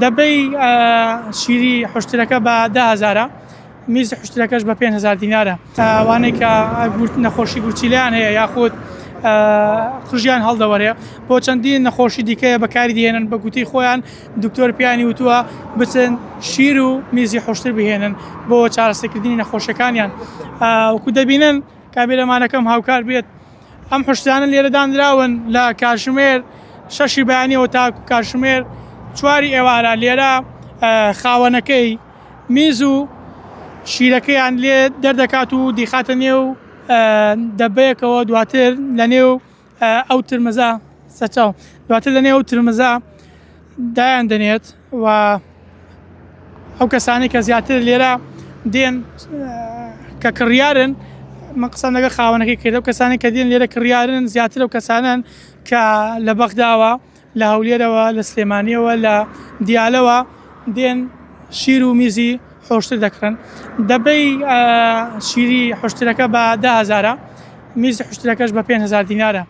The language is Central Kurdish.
دەبەی شیری حوشترەکە بە 10,000 میزی حوشترەکەش بە 5,000 دینارە. وانەی کە نەخۆشی گورچیلیان هەیە یاخود قژیان هەڵدەوەرێ بۆ چەندین نەخۆشی دیکەیە بەکاری دێنن بە گوتی خۆیان دکتۆر پیانی وتووە بچن شیر و میزی حوشتر بهێنن بۆ چارەسەرکردنی نەخۆشیەکانیان. وەکو دەبینن کابێرەمانەکەم هاوکار بێت ئەم حوشتانە لێرە دانراون لە کاتژمێر 6 بەیانیەوە تاکو کاتژمێر 4 ئێوارە. لێرە خاوەنەکەی میز و شیرەکەیان لێ دەردەکات و دیخاتە نێو دەبەیەکەوە دواتر لە نێو ئەو ترمزە سەچاو دواتر لە نێو ئەو ترمزە دایان دەنێت و ئەو کەسانی کە زیاتر لێرە دێن کە کڕیارن من قسەم لەگەڵ خاوەنەکەی کرد ئەو کەسانی کە دێن لێرە کڕیارن زیاتر ئەو کەسانن کە لە بەغداوە لە هەولێرەوە لە سلێمانیەوە لە دیالەوە دێن شیر و میزی حوشتر دەکڕن. دەبەی شیری حوشترەکە بە 10,000 میزی حوشترەکەش بە 5,000 دینارە.